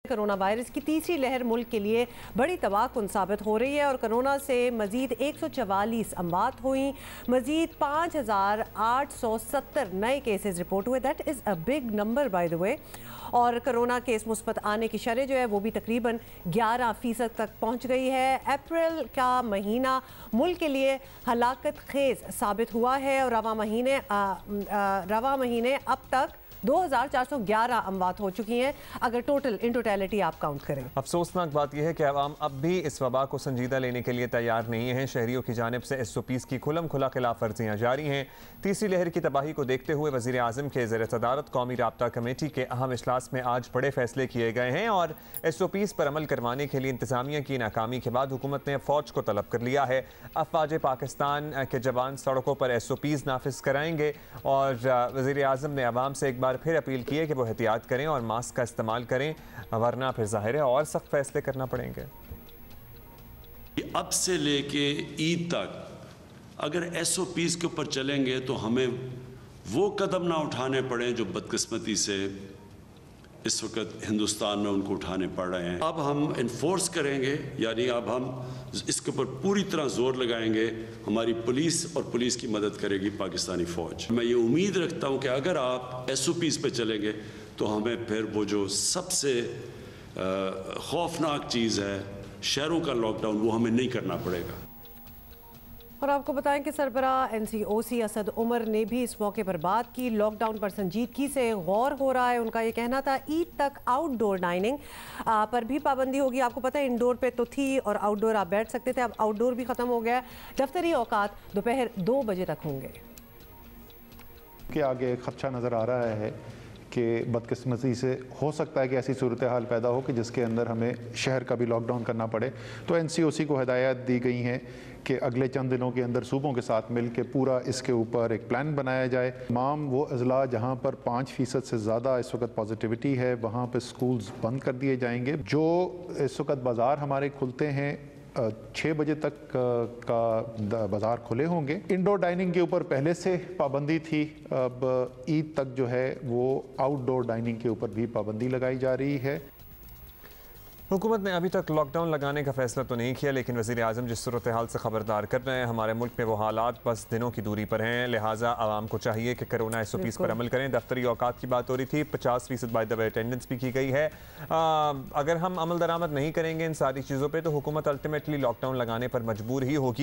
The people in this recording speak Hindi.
कोरोना वायरस की तीसरी लहर मुल्क के लिए बड़ी तबाहकुन साबित हो रही है और कोरोना से मजीद 144 अमवात हुई, मजीद 5,870 नए केसेस रिपोर्ट हुए। That is a big number by the way. और कोरोना केस मुस्बत आने की शरह जो है वो भी तकरीबन 11% तक पहुंच गई है। अप्रैल का महीना मुल्क के लिए हलाकत खेज साबित हुआ है और रवा महीने अब तक 2,411 अमवात हो चुकी हैं अगर इन टोटलिटी आप काउंट करें। अफसोसनाक बात यह है कि अवाम अब भी इस वबा को संजीदा लेने के लिए तैयार नहीं है। शहरियों की जानिब से SOPs की खुलम खुला खिलाफ वर्जियाँ जारी हैं। तीसरी लहर की तबाही को देखते हुए वज़ीर आज़म के ज़ेर सदारत कौमी राब्ता कमेटी के अहम इजलास में आज बड़े फैसले किए गए हैं और SOPs पर अमल करवाने के लिए इंतजामिया की नाकामी के बाद हुकूमत ने फ़ौज को तलब कर लिया है। अफवाज पाकिस्तान के जवान सड़कों पर SOPs नाफिज कराएंगे और वज़ीर आज़म ने अवाम से एक बार फिर अपील की है कि वो एहतियात करें और मास्क का इस्तेमाल करें, वरना फिर जाहिर है और सख्त फैसले करना पड़ेंगे। अब से लेके ईद तक अगर SOPs के ऊपर चलेंगे तो हमें वो कदम ना उठाने पड़े जो बदकिस्मती से इस वक्त हिंदुस्तान में उनको उठाने पड़ रहे हैं। अब हम इन्फोर्स करेंगे, यानी अब हम इसके ऊपर पूरी तरह जोर लगाएंगे। हमारी पुलिस और पुलिस की मदद करेगी पाकिस्तानी फ़ौज। मैं ये उम्मीद रखता हूँ कि अगर आप SOPs पे चलेंगे तो हमें फिर वो जो सबसे खौफनाक चीज़ है शहरों का लॉकडाउन, वो हमें नहीं करना पड़ेगा। और आपको बताएं कि सरबराह NCOC असद उमर ने भी इस मौके पर बात की। लॉकडाउन पर संजीदगी से गौर हो रहा है। उनका ये कहना था ईद तक आउटडोर डाइनिंग पर भी पाबंदी होगी। आपको पता है इंडोर पे तो थी और आउटडोर आप बैठ सकते थे, अब आउटडोर भी ख़त्म हो गया। दफ्तरी औकात दोपहर 2 बजे तक होंगे। के आगे खदशा नज़र आ रहा है कि बदकिस्मती से हो सकता है कि ऐसी सूरत हाल पैदा हो कि जिसके अंदर हमें शहर का भी लॉकडाउन करना पड़े। तो NCOC को हिदायत दी गई हैं कि अगले चंद दिनों के अंदर सूबों के साथ मिल के पूरा इसके ऊपर एक प्लान बनाया जाए। तमाम वो अजला जहाँ पर 5% से ज़्यादा इस वक्त पॉजिटिविटी है वहाँ पर स्कूल्स बंद कर दिए जाएंगे। जो इस वक्त बाज़ार हमारे खुलते हैं 6 बजे तक का बाज़ार खुले होंगे। इंडोर डाइनिंग के ऊपर पहले से पाबंदी थी, अब ईद तक जो है वो आउटडोर डाइनिंग के ऊपर भी पाबंदी लगाई जा रही है। हुकूमत ने अभी तक लॉकडाउन लगाने का फैसला तो नहीं किया, लेकिन वज़ीर आज़म जिस सूरत हाल से ख़बरदार कर रहे हैं हमारे मुल्क में वो हालात बस दिनों की दूरी पर हैं, लिहाजा आवाम को चाहिए कि कोरोना SOPs पर अमल करें। दफ्तरी औकात की बात हो रही थी, 50% बाय द वे अटेंडेंस भी की गई है। अगर हम अमल दरामद नहीं करेंगे इन सारी चीज़ों पर तो हुकूमत अल्टीमेटली लॉकडाउन लगाने पर मजबूर ही होगी।